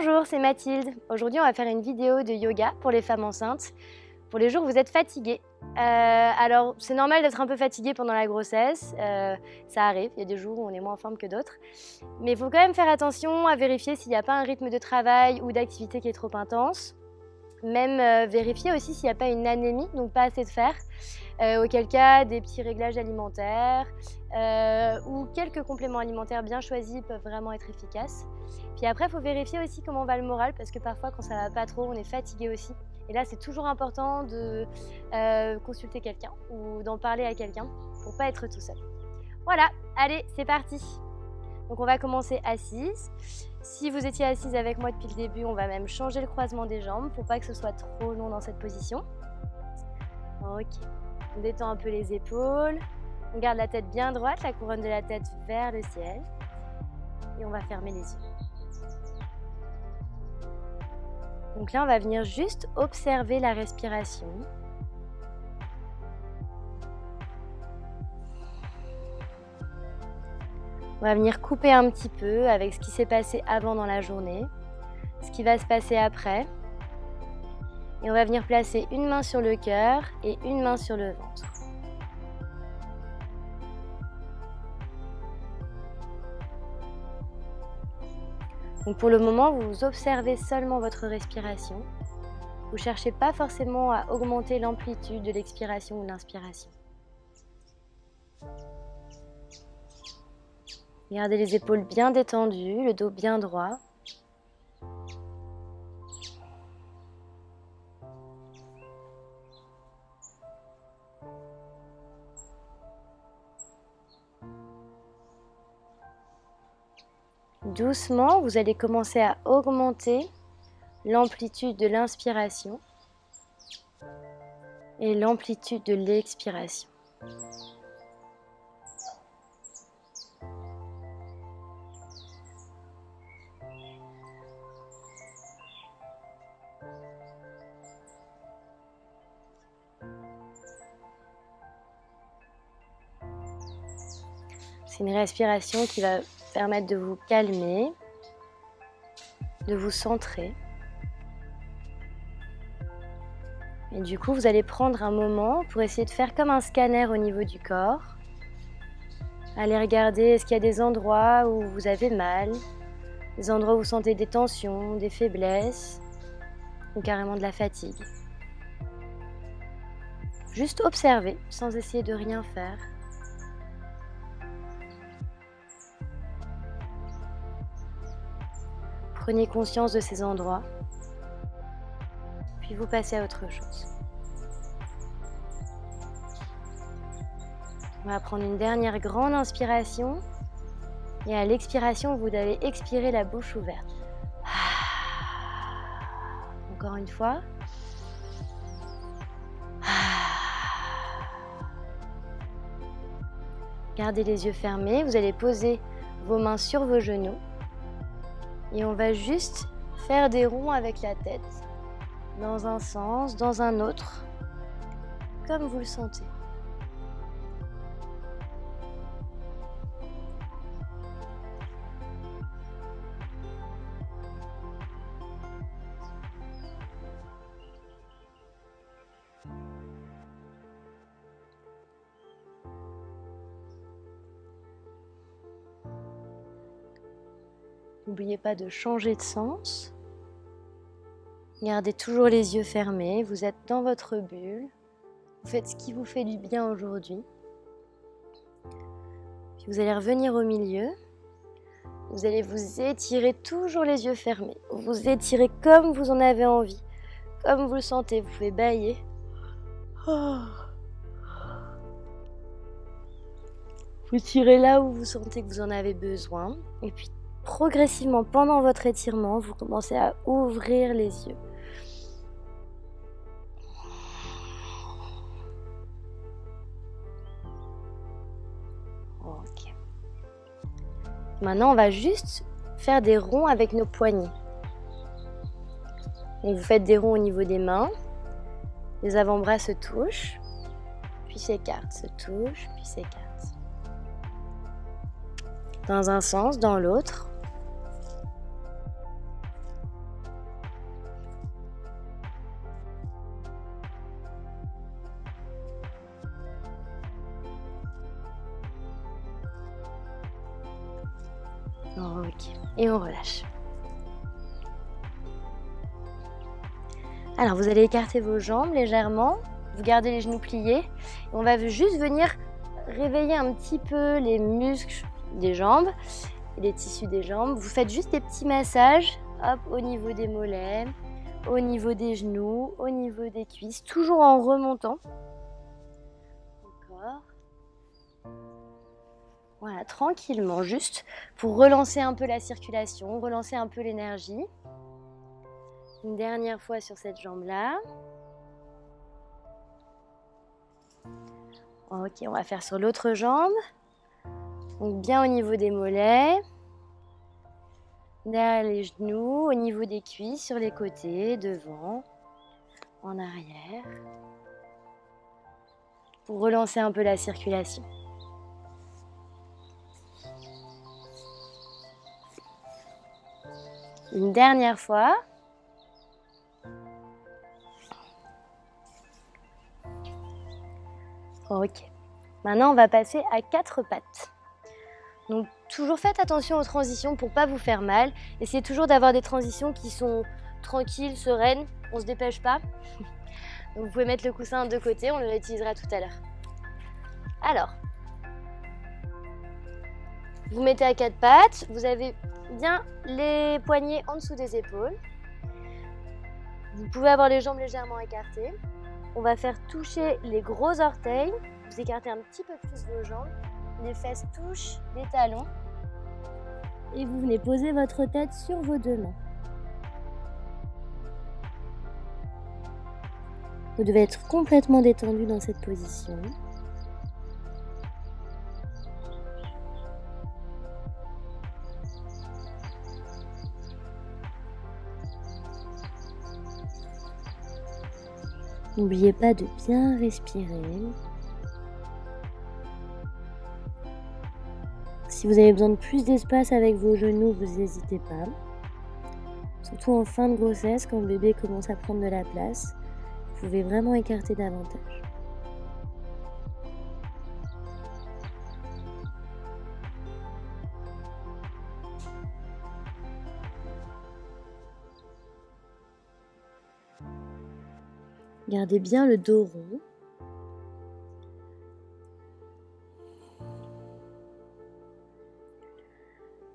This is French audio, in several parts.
Bonjour, c'est Mathilde. Aujourd'hui, on va faire une vidéo de yoga pour les femmes enceintes, pour les jours où vous êtes fatiguées. Alors, c'est normal d'être un peu fatiguée pendant la grossesse, ça arrive, il y a des jours où on est moins en forme que d'autres. Mais il faut quand même faire attention à vérifier s'il n'y a pas un rythme de travail ou d'activité qui est trop intense. Même vérifier aussi s'il n'y a pas une anémie, donc pas assez de fer. Auquel cas, des petits réglages alimentaires ou quelques compléments alimentaires bien choisis peuvent vraiment être efficaces. Puis après, il faut vérifier aussi comment va le moral parce que parfois, quand ça va pas trop, on est fatigué aussi. Et là, c'est toujours important de consulter quelqu'un ou d'en parler à quelqu'un pour pas être tout seul. Voilà, allez, c'est parti. Donc on va commencer assise. Si vous étiez assise avec moi depuis le début, on va même changer le croisement des jambes pour pas que ce soit trop long dans cette position. Ok. On détend un peu les épaules. On garde la tête bien droite, la couronne de la tête vers le ciel. Et on va fermer les yeux. Donc là, on va venir juste observer la respiration. On va venir couper un petit peu avec ce qui s'est passé avant dans la journée, ce qui va se passer après. Et on va venir placer une main sur le cœur et une main sur le ventre. Donc pour le moment, vous observez seulement votre respiration. Vous ne cherchez pas forcément à augmenter l'amplitude de l'expiration ou de l'inspiration. Gardez les épaules bien détendues, le dos bien droit. Doucement, vous allez commencer à augmenter l'amplitude de l'inspiration et l'amplitude de l'expiration. C'est une respiration qui va permettre de vous calmer, de vous centrer. Et du coup, vous allez prendre un moment pour essayer de faire comme un scanner au niveau du corps. Allez regarder, est-ce qu'il y a des endroits où vous avez mal, des endroits où vous sentez des tensions, des faiblesses ou carrément de la fatigue. Juste observer sans essayer de rien faire. Prenez conscience de ces endroits, puis vous passez à autre chose. On va prendre une dernière grande inspiration et à l'expiration, vous allez expirer la bouche ouverte. Encore une fois. Gardez les yeux fermés, vous allez poser vos mains sur vos genoux. Et on va juste faire des ronds avec la tête, dans un sens, dans un autre, comme vous le sentez. N'oubliez pas de changer de sens. Gardez toujours les yeux fermés, vous êtes dans votre bulle. Vous faites ce qui vous fait du bien aujourd'hui. Puis vous allez revenir au milieu. Vous allez vous étirer toujours les yeux fermés. Vous étirez comme vous en avez envie, comme vous le sentez. Vous pouvez bâiller. Vous tirez là où vous sentez que vous en avez besoin. Et puis progressivement, pendant votre étirement, vous commencez à ouvrir les yeux. Ok. Maintenant, on va juste faire des ronds avec nos poignets. Donc, vous faites des ronds au niveau des mains. Les avant-bras se touchent, puis s'écartent, se touchent, puis s'écartent. Dans un sens, dans l'autre. Ok, et on relâche. Alors, vous allez écarter vos jambes légèrement, vous gardez les genoux pliés. Et on va juste venir réveiller un petit peu les muscles des jambes, les tissus des jambes. Vous faites juste des petits massages, hop, au niveau des mollets, au niveau des genoux, au niveau des cuisses, toujours en remontant. Encore. Voilà, tranquillement, juste pour relancer un peu la circulation, relancer un peu l'énergie. Une dernière fois sur cette jambe-là. Ok, on va faire sur l'autre jambe. Donc bien au niveau des mollets, derrière les genoux, au niveau des cuisses, sur les côtés, devant, en arrière. Pour relancer un peu la circulation. Une dernière fois. Ok. Maintenant, on va passer à 4 pattes. Donc, toujours faites attention aux transitions pour ne pas vous faire mal. Essayez toujours d'avoir des transitions qui sont tranquilles, sereines. On ne se dépêche pas. Donc, vous pouvez mettre le coussin de côté. On le réutilisera tout à l'heure. Alors, vous mettez à 4 pattes. Vous avez bien les poignets en dessous des épaules. Vous pouvez avoir les jambes légèrement écartées. On va faire toucher les gros orteils. Vous écartez un petit peu plus vos jambes. Les fesses touchent les talons. Et vous venez poser votre tête sur vos 2 mains. Vous devez être complètement détendu dans cette position. N'oubliez pas de bien respirer. Si vous avez besoin de plus d'espace avec vos genoux, vous n'hésitez pas. Surtout en fin de grossesse, quand le bébé commence à prendre de la place, vous pouvez vraiment écarter davantage. Gardez bien le dos rond.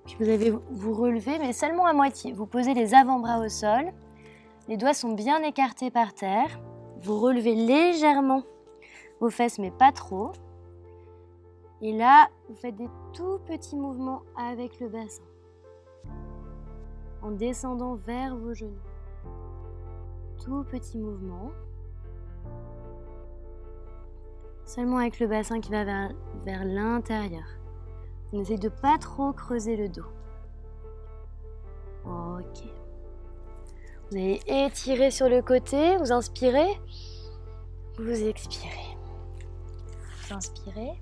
Puis vous allez vous relever, mais seulement à moitié. Vous posez les avant-bras au sol. Les doigts sont bien écartés par terre. Vous relevez légèrement vos fesses, mais pas trop. Et là, vous faites des tout petits mouvements avec le bassin. En descendant vers vos genoux. Tout petit mouvement. Seulement avec le bassin qui va vers l'intérieur. On essaie de ne pas trop creuser le dos. Ok. Vous allez étirer sur le côté, vous inspirez, vous expirez. Vous inspirez,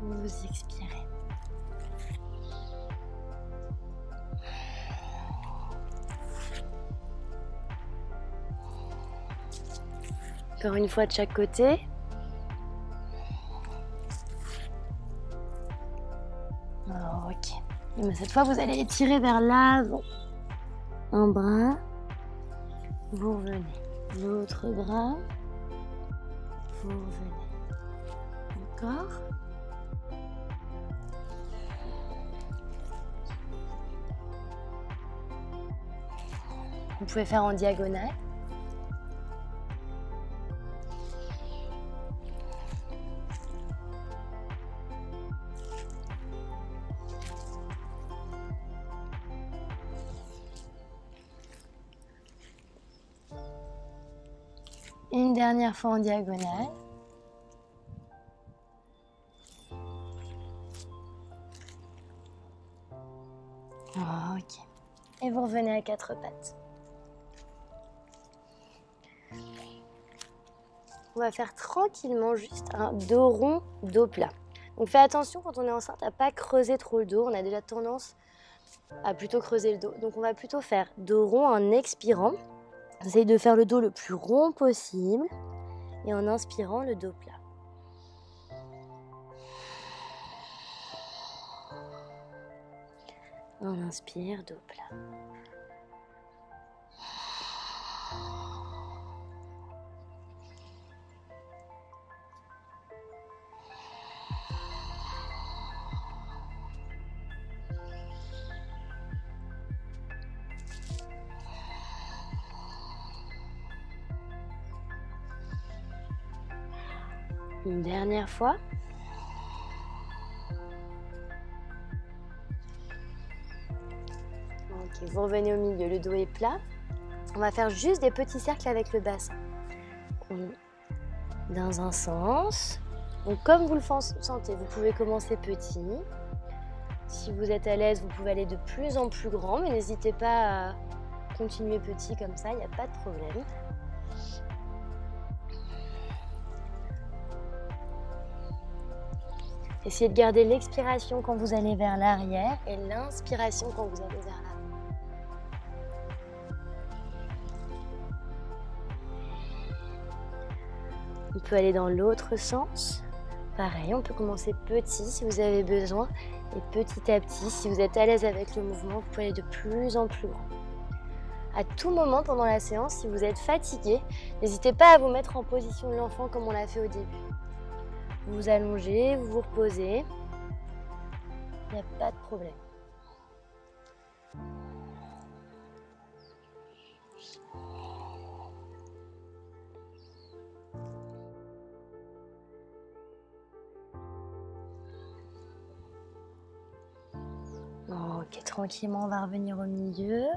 vous expirez. Encore une fois de chaque côté. Ok. Et cette fois, vous allez étirer vers l'avant. Un bras, vous revenez. L'autre bras, vous revenez. Encore. Vous pouvez faire en diagonale. Et une dernière fois en diagonale. Ok. Et vous revenez à 4 pattes. On va faire tranquillement juste un dos rond, dos plat. Donc faites attention quand on est enceinte à ne pas creuser trop le dos. On a déjà tendance à plutôt creuser le dos. Donc on va plutôt faire dos rond en expirant. Essayez de faire le dos le plus rond possible et en inspirant le dos plat. On inspire, dos plat. Une dernière fois. Ok, vous revenez au milieu, le dos est plat. On va faire juste des petits cercles avec le bassin. Dans un sens. Donc comme vous le sentez, vous pouvez commencer petit. Si vous êtes à l'aise, vous pouvez aller de plus en plus grand, mais n'hésitez pas à continuer petit comme ça, il n'y a pas de problème. Essayez de garder l'expiration quand vous allez vers l'arrière et l'inspiration quand vous allez vers l'avant. On peut aller dans l'autre sens. Pareil, on peut commencer petit si vous avez besoin et petit à petit, si vous êtes à l'aise avec le mouvement, vous pouvez aller de plus en plus grand. À tout moment pendant la séance, si vous êtes fatigué, n'hésitez pas à vous mettre en position de l'enfant comme on l'a fait au début. Vous vous allongez, vous vous reposez, il n'y a pas de problème. Ok, tranquillement, on va revenir au milieu.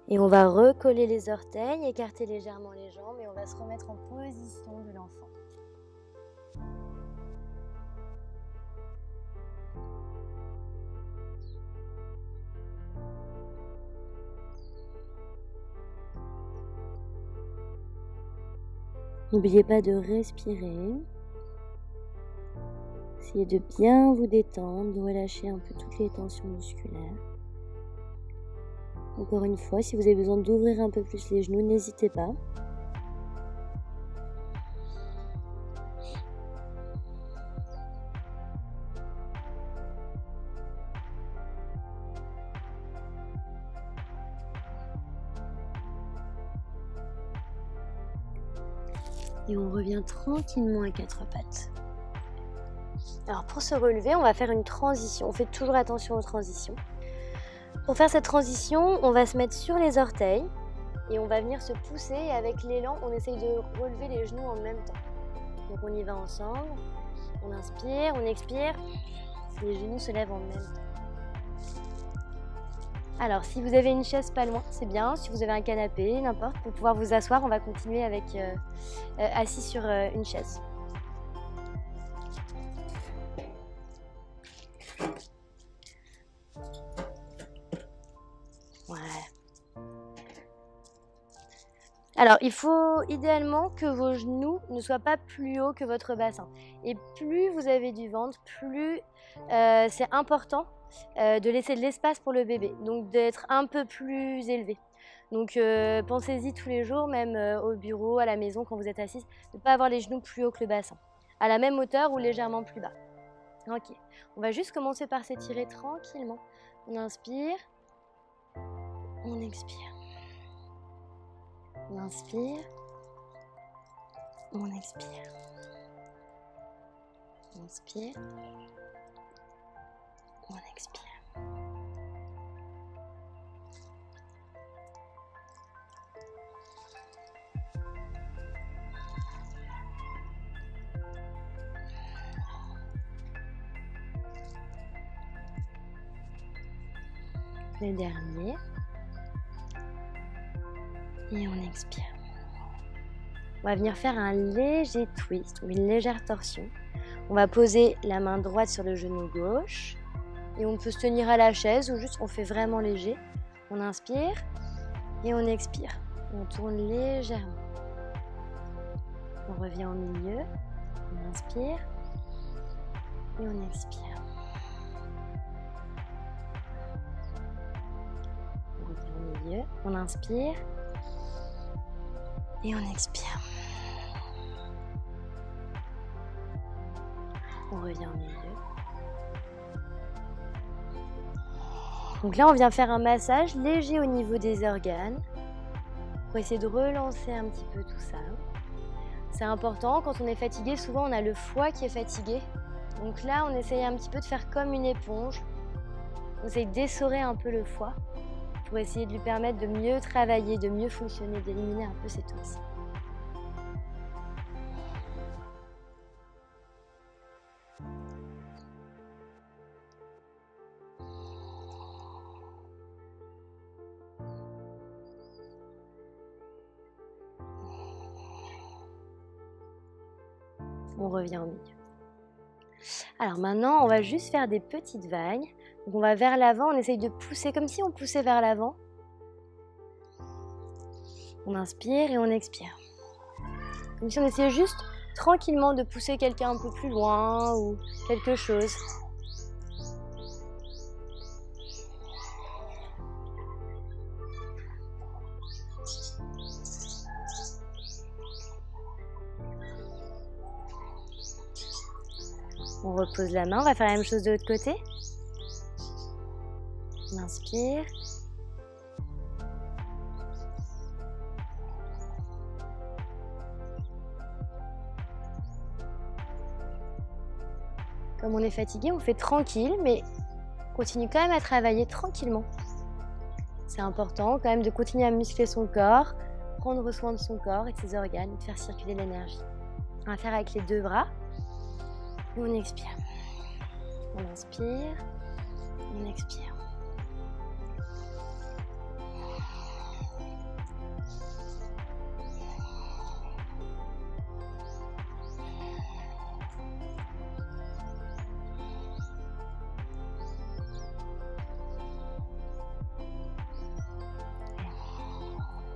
Et on va recoller les orteils, écarter légèrement les jambes et on va se remettre en position de l'enfant. N'oubliez pas de respirer. Essayez de bien vous détendre, de relâcher un peu toutes les tensions musculaires. Encore une fois, si vous avez besoin d'ouvrir un peu plus les genoux, n'hésitez pas. Et on revient tranquillement à quatre pattes. Alors pour se relever, on va faire une transition. On fait toujours attention aux transitions. Pour faire cette transition, on va se mettre sur les orteils et on va venir se pousser et avec l'élan, on essaye de relever les genoux en même temps. Donc on y va ensemble. On inspire, on expire. Les genoux se lèvent en même temps. Alors si vous avez une chaise pas loin, c'est bien. Si vous avez un canapé, n'importe, pour pouvoir vous asseoir, on va continuer avec assis sur une chaise. Alors, il faut idéalement que vos genoux ne soient pas plus hauts que votre bassin. Et plus vous avez du ventre, plus c'est important de laisser de l'espace pour le bébé. Donc, d'être un peu plus élevé. Donc, pensez-y tous les jours, même au bureau, à la maison, quand vous êtes assise, de ne pas avoir les genoux plus hauts que le bassin. À la même hauteur ou légèrement plus bas. Ok. On va juste commencer par s'étirer tranquillement. On inspire. On expire. On inspire, on expire. On inspire, on expire. Le dernier. Et on expire. On va venir faire un léger twist ou une légère torsion. On va poser la main droite sur le genou gauche. Et on peut se tenir à la chaise ou juste on fait vraiment léger. On inspire et on expire. On tourne légèrement. On revient au milieu. On inspire et on expire. On revient au milieu. On inspire. Et on expire. On revient au milieu. Donc là, on vient faire un massage léger au niveau des organes pour essayer de relancer un petit peu tout ça. C'est important, quand on est fatigué, souvent on a le foie qui est fatigué. Donc là, on essaye un petit peu de faire comme une éponge. On essaye d'essorer un peu le foie pour essayer de lui permettre de mieux travailler, de mieux fonctionner, d'éliminer un peu ses toxines. On revient au milieu. Alors maintenant, on va juste faire des petites vagues. Donc on va vers l'avant, on essaye de pousser comme si on poussait vers l'avant. On inspire et on expire. Comme si on essayait juste tranquillement de pousser quelqu'un un peu plus loin ou quelque chose. On repose la main, on va faire la même chose de l'autre côté. On inspire. Comme on est fatigué, on fait tranquille, mais on continue quand même à travailler tranquillement. C'est important quand même de continuer à muscler son corps, prendre soin de son corps et de ses organes, de faire circuler l'énergie. On va faire avec les deux bras. Et on expire. On inspire, on expire.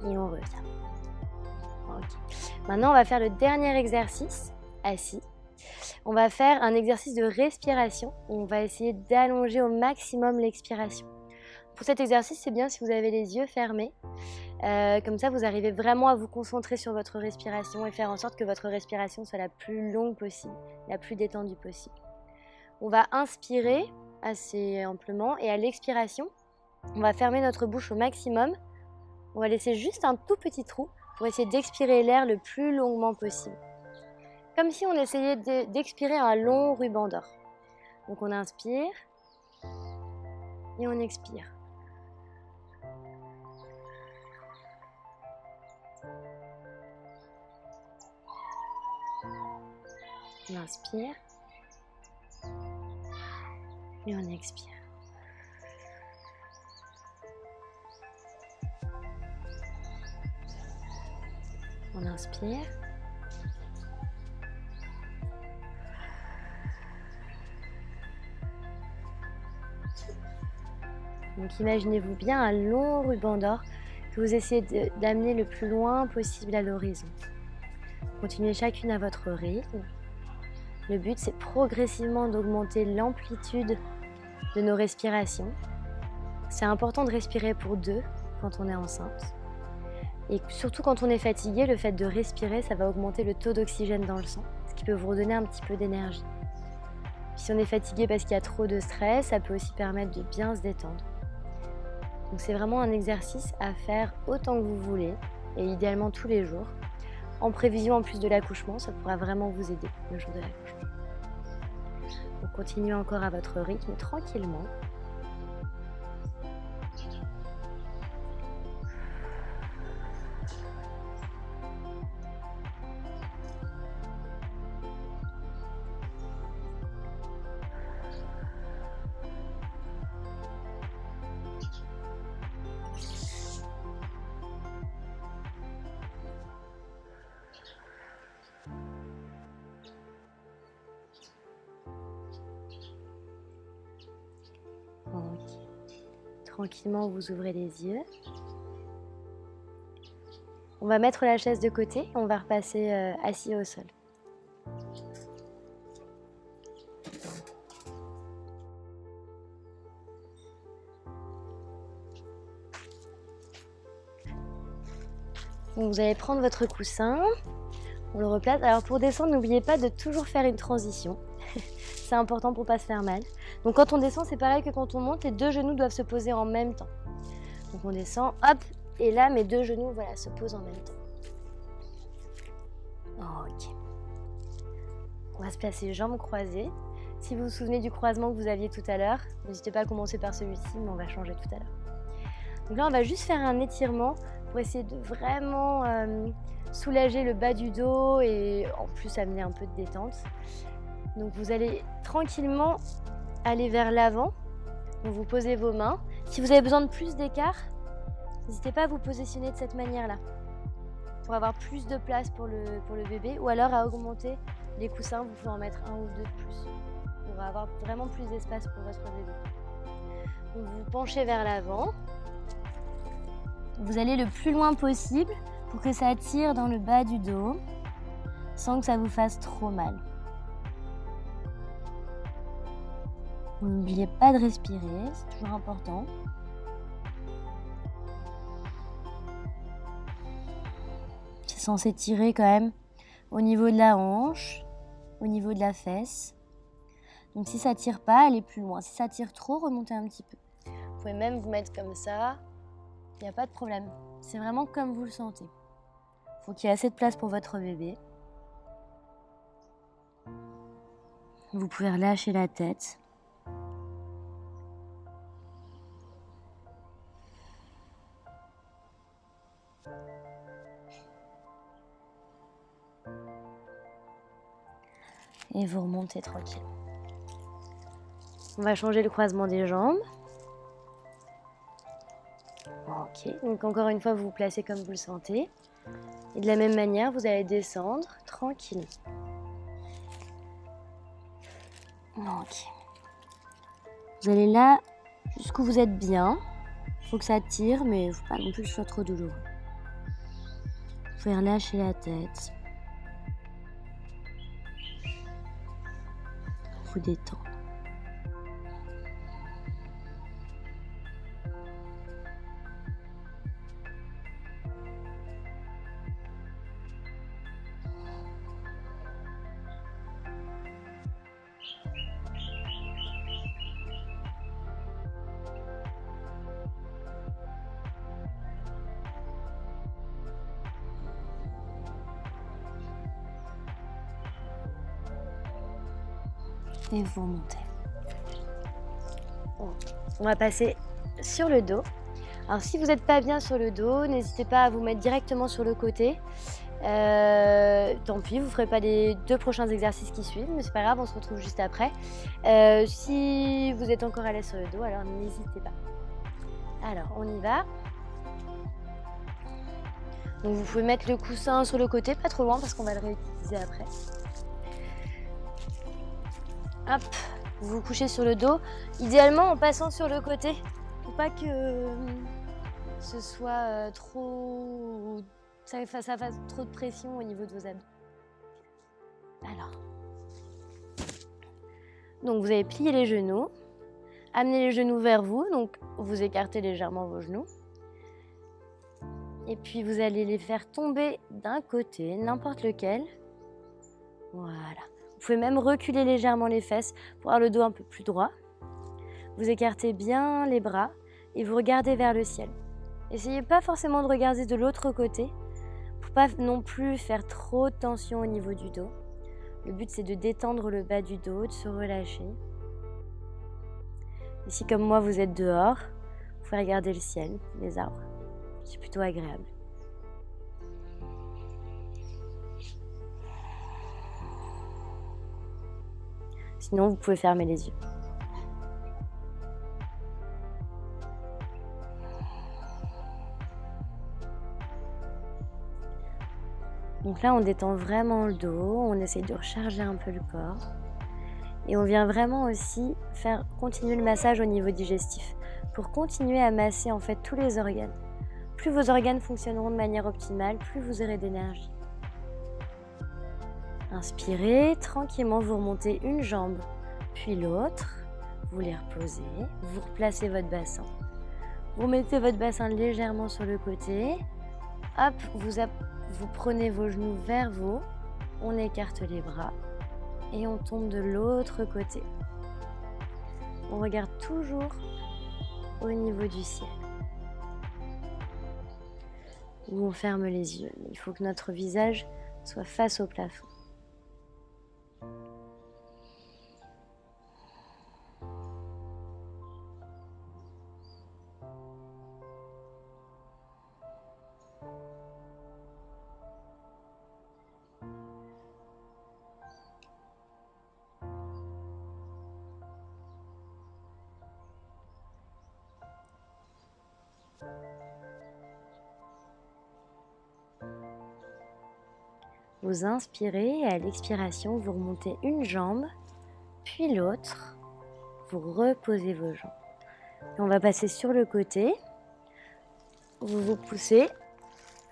Et on revient. Ok. Maintenant, on va faire le dernier exercice, assis. On va faire un exercice de respiration où on va essayer d'allonger au maximum l'expiration. Pour cet exercice, c'est bien si vous avez les yeux fermés. Comme ça, vous arrivez vraiment à vous concentrer sur votre respiration et faire en sorte que votre respiration soit la plus longue possible, la plus détendue possible. On va inspirer assez amplement et à l'expiration, on va fermer notre bouche au maximum. On va laisser juste un tout petit trou pour essayer d'expirer l'air le plus longuement possible. Comme si on essayait d'expirer un long ruban d'or. Donc on inspire et on expire. On inspire et on expire. On inspire. Donc imaginez-vous bien un long ruban d'or que vous essayez d'amener le plus loin possible à l'horizon. Continuez chacune à votre rythme. Le but, c'est progressivement d'augmenter l'amplitude de nos respirations. C'est important de respirer pour deux quand on est enceinte. Et surtout quand on est fatigué, le fait de respirer, ça va augmenter le taux d'oxygène dans le sang, ce qui peut vous redonner un petit peu d'énergie. Si on est fatigué parce qu'il y a trop de stress, ça peut aussi permettre de bien se détendre. Donc c'est vraiment un exercice à faire autant que vous voulez, et idéalement tous les jours. En prévision en plus de l'accouchement, ça pourra vraiment vous aider le jour de l'accouchement. Donc continuez encore à votre rythme tranquillement. Tranquillement, vous ouvrez les yeux. On va mettre la chaise de côté et on va repasser assis au sol. Donc vous allez prendre votre coussin, on le replace. Alors pour descendre, n'oubliez pas de toujours faire une transition. c'est important pour pas se faire mal. Donc quand on descend, c'est pareil que quand on monte, les 2 genoux doivent se poser en même temps. Donc on descend, hop, et là mes 2 genoux voilà, se posent en même temps. Ok. On va se placer jambes croisées. Si vous vous souvenez du croisement que vous aviez tout à l'heure, n'hésitez pas à commencer par celui-ci, mais on va changer tout à l'heure. Donc là, on va juste faire un étirement pour essayer de vraiment soulager le bas du dos et en plus amener un peu de détente. Donc vous allez tranquillement aller vers l'avant. Donc vous posez vos mains. Si vous avez besoin de plus d'écart, n'hésitez pas à vous positionner de cette manière-là pour avoir plus de place pour le bébé ou alors à augmenter les coussins, vous pouvez en mettre 1 ou 2 de plus pour avoir vraiment plus d'espace pour votre bébé. Donc vous penchez vers l'avant. Vous allez le plus loin possible pour que ça tire dans le bas du dos sans que ça vous fasse trop mal. N'oubliez pas de respirer, c'est toujours important. C'est censé tirer quand même au niveau de la hanche, au niveau de la fesse. Donc si ça tire pas, allez plus loin. Si ça tire trop, remontez un petit peu. Vous pouvez même vous mettre comme ça. Il n'y a pas de problème. C'est vraiment comme vous le sentez. Il faut qu'il y ait assez de place pour votre bébé. Vous pouvez relâcher la tête. Et vous remontez tranquille. On va changer le croisement des jambes. Ok, donc encore une fois, vous vous placez comme vous le sentez. Et de la même manière, vous allez descendre tranquille. Ok. Vous allez là jusqu'où vous êtes bien. Il faut que ça tire, mais il ne faut pas non plus que ce soit trop douloureux. Vous pouvez relâcher la tête. Vous détendre. Et vous remontez. Bon. On va passer sur le dos. Alors si vous n'êtes pas bien sur le dos, n'hésitez pas à vous mettre directement sur le côté. Tant pis, vous ne ferez pas les 2 prochains exercices qui suivent, mais c'est pas grave, on se retrouve juste après. Si vous êtes encore à l'aise sur le dos, alors n'hésitez pas. Alors, on y va. Donc vous pouvez mettre le coussin sur le côté, pas trop loin parce qu'on va le réutiliser après. Hop, vous vous couchez sur le dos, idéalement en passant sur le côté, pour pas que ce soit trop... ça fasse trop de pression au niveau de vos abdos. Alors, donc vous allez plier les genoux, amener les genoux vers vous, donc vous écartez légèrement vos genoux. Et puis vous allez les faire tomber d'un côté, n'importe lequel. Voilà. Vous pouvez même reculer légèrement les fesses pour avoir le dos un peu plus droit. Vous écartez bien les bras et vous regardez vers le ciel. Essayez pas forcément de regarder de l'autre côté pour pas non plus faire trop de tension au niveau du dos. Le but c'est de détendre le bas du dos, de se relâcher. Et si comme moi vous êtes dehors, vous pouvez regarder le ciel, les arbres. C'est plutôt agréable. Sinon, vous pouvez fermer les yeux. Donc là, on détend vraiment le dos, on essaie de recharger un peu le corps. Et on vient vraiment aussi faire continuer le massage au niveau digestif pour continuer à masser en fait tous les organes. Plus vos organes fonctionneront de manière optimale, plus vous aurez d'énergie. Inspirez, tranquillement vous remontez une jambe, puis l'autre. Vous les reposez, vous replacez votre bassin. Vous mettez votre bassin légèrement sur le côté. Hop, vous prenez vos genoux vers vous. On écarte les bras et on tombe de l'autre côté. On regarde toujours au niveau du ciel. Ou on ferme les yeux. Il faut que notre visage soit face au plafond. Vous inspirez et à l'expiration, vous remontez une jambe, puis l'autre. Vous reposez vos jambes. Et on va passer sur le côté. Vous vous poussez.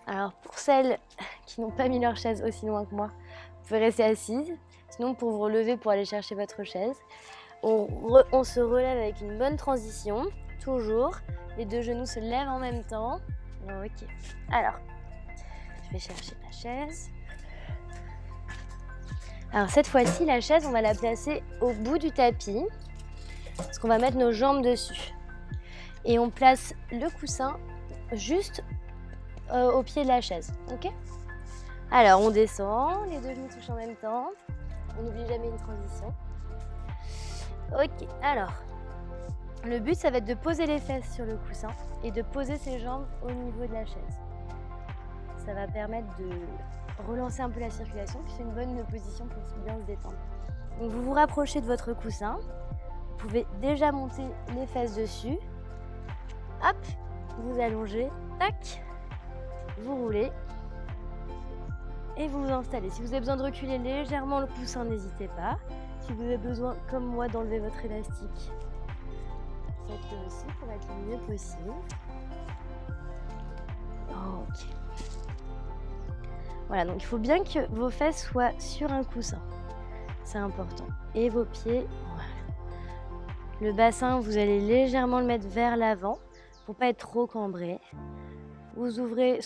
Alors pour celles qui n'ont pas mis leur chaise aussi loin que moi, vous pouvez rester assise. Sinon pour vous relever pour aller chercher votre chaise, on se relève avec une bonne transition. Toujours. Les deux genoux se lèvent en même temps. Ok. Alors, je vais chercher la chaise. Alors cette fois-ci, la chaise, on va la placer au bout du tapis, parce qu'on va mettre nos jambes dessus. Et on place le coussin juste au pied de la chaise, ok? Alors on descend, les deux genoux touchent en même temps, on n'oublie jamais une transition. Ok, alors, le but ça va être de poser les fesses sur le coussin et de poser ses jambes au niveau de la chaise. Ça va permettre de relancer un peu la circulation, puis c'est une bonne position pour bien se détendre. Donc vous vous rapprochez de votre coussin, vous pouvez déjà monter les fesses dessus, hop, vous allongez, tac, vous roulez et vous vous installez. Si vous avez besoin de reculer légèrement le coussin, n'hésitez pas. Si vous avez besoin, comme moi, d'enlever votre élastique, faites-le aussi pour être le mieux possible. Ok. Voilà, donc il faut bien que vos fesses soient sur un coussin. C'est important. Et vos pieds, voilà. Le bassin, vous allez légèrement le mettre vers l'avant pour pas être trop cambré. Vous ouvrez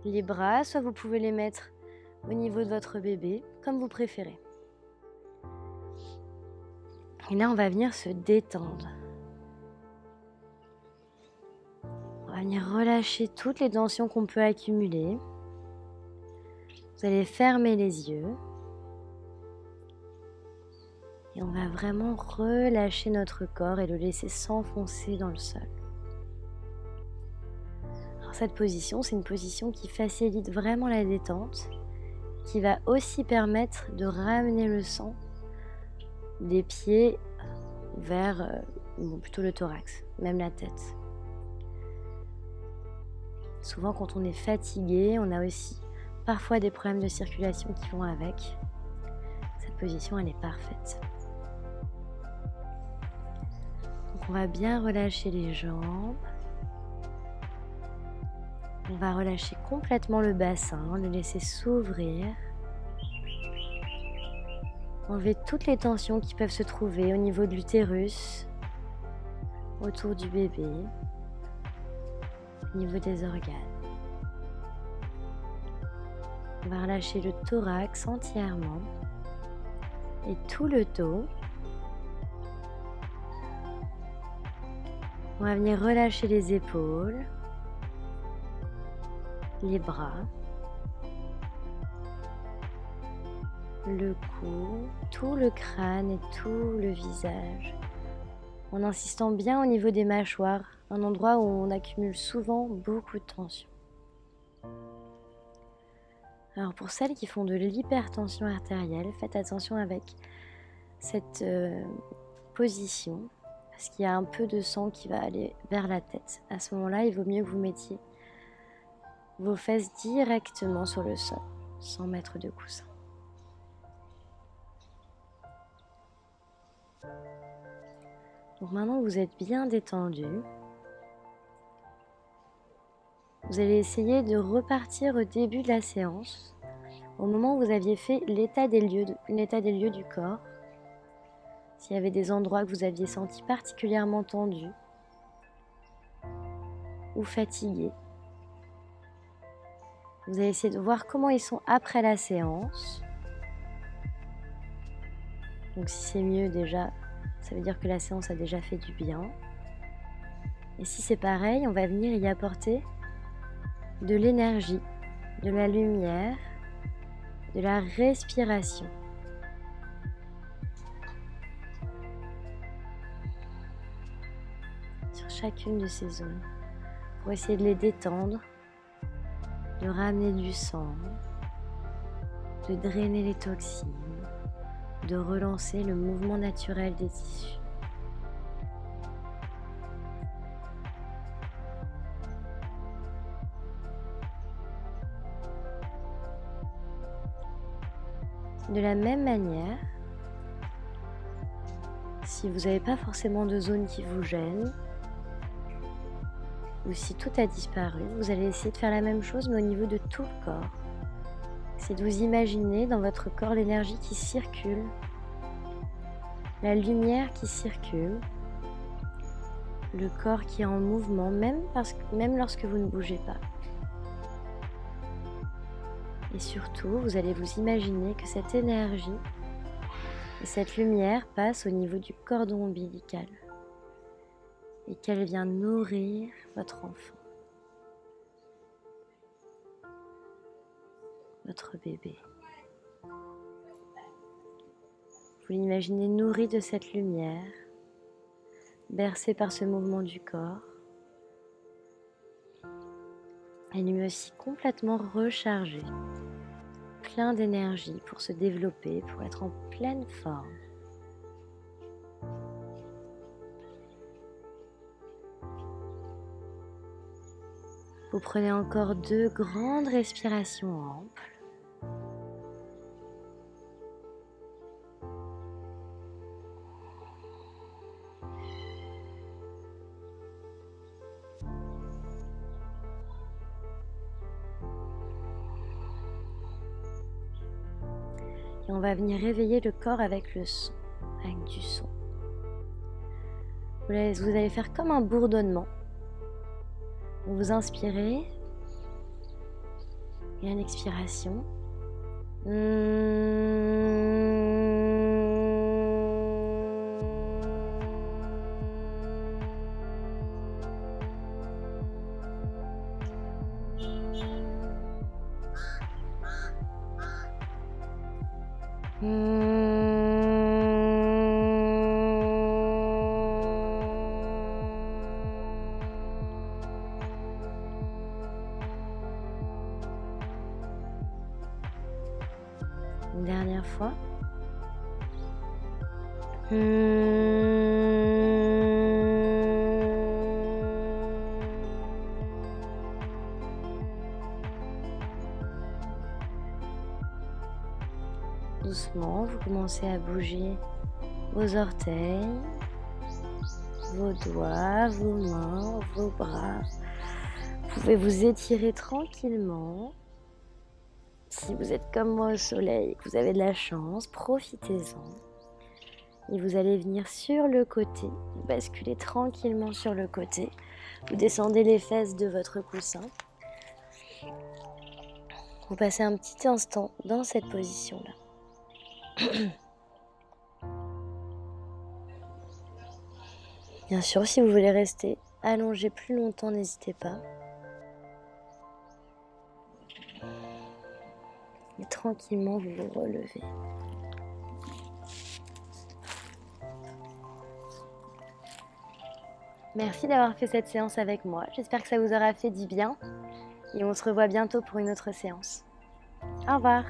les bras, soit vous pouvez les mettre au niveau de votre bébé, comme vous préférez. Et là, on va venir se détendre. On va venir relâcher toutes les tensions qu'on peut accumuler. Vous allez fermer les yeux. Et on va vraiment relâcher notre corps et le laisser s'enfoncer dans le sol. Alors cette position, c'est une position qui facilite vraiment la détente, qui va aussi permettre de ramener le sang des pieds vers plutôt le thorax, même la tête. Souvent, quand on est fatigué, on a aussi parfois des problèmes de circulation qui vont avec. Cette position, elle est parfaite. Donc, on va bien relâcher les jambes. On va relâcher complètement le bassin, le laisser s'ouvrir. Enlever toutes les tensions qui peuvent se trouver au niveau de l'utérus, autour du bébé, au niveau des organes. On va relâcher le thorax entièrement et tout le dos. On va venir relâcher les épaules, les bras, le cou, tout le crâne et tout le visage, en insistant bien au niveau des mâchoires, un endroit où on accumule souvent beaucoup de tension. Alors pour celles qui font de l'hypertension artérielle, faites attention avec cette position, parce qu'il y a un peu de sang qui va aller vers la tête. À ce moment-là, il vaut mieux que vous mettiez vos fesses directement sur le sol, sans mettre de coussin. Donc maintenant que vous êtes bien détendu, vous allez essayer de repartir au début de la séance, au moment où vous aviez fait l'état des lieux du corps. S'il y avait des endroits que vous aviez sentis particulièrement tendus ou fatigués, vous allez essayer de voir comment ils sont après la séance. Donc si c'est mieux déjà, ça veut dire que la séance a déjà fait du bien. Et si c'est pareil, on va venir y apporter de l'énergie, de la lumière, de la respiration. Sur chacune de ces zones, pour essayer de les détendre, de ramener du sang, de drainer les toxines, de relancer le mouvement naturel des tissus. De la même manière, si vous n'avez pas forcément de zone qui vous gêne, ou si tout a disparu, vous allez essayer de faire la même chose mais au niveau de tout le corps. C'est de vous imaginer dans votre corps l'énergie qui circule, la lumière qui circule, le corps qui est en mouvement, même lorsque vous ne bougez pas. Et surtout, vous allez vous imaginer que cette énergie et cette lumière passe au niveau du cordon ombilical et qu'elle vient nourrir votre enfant, votre bébé. Vous l'imaginez nourri de cette lumière, bercé par ce mouvement du corps, et lui aussi complètement rechargé, plein d'énergie pour se développer, pour être en pleine forme. Vous prenez encore 2 grandes respirations amples. Et on va venir réveiller le corps avec le son, avec du son. Vous allez faire comme un bourdonnement. Vous inspirez et à l'expiration, une dernière fois. Doucement, vous commencez à bouger vos orteils, vos doigts, vos mains, vos bras. Vous pouvez vous étirer tranquillement. Si vous êtes comme moi au soleil, que vous avez de la chance, profitez-en. Et vous allez venir sur le côté, vous basculez tranquillement sur le côté. Vous descendez les fesses de votre coussin. Vous passez un petit instant dans cette position-là. Bien sûr, si vous voulez rester allongé plus longtemps, n'hésitez pas. Et tranquillement, vous vous relevez. Merci d'avoir fait cette séance avec moi. J'espère que ça vous aura fait du bien. Et on se revoit bientôt pour une autre séance. Au revoir.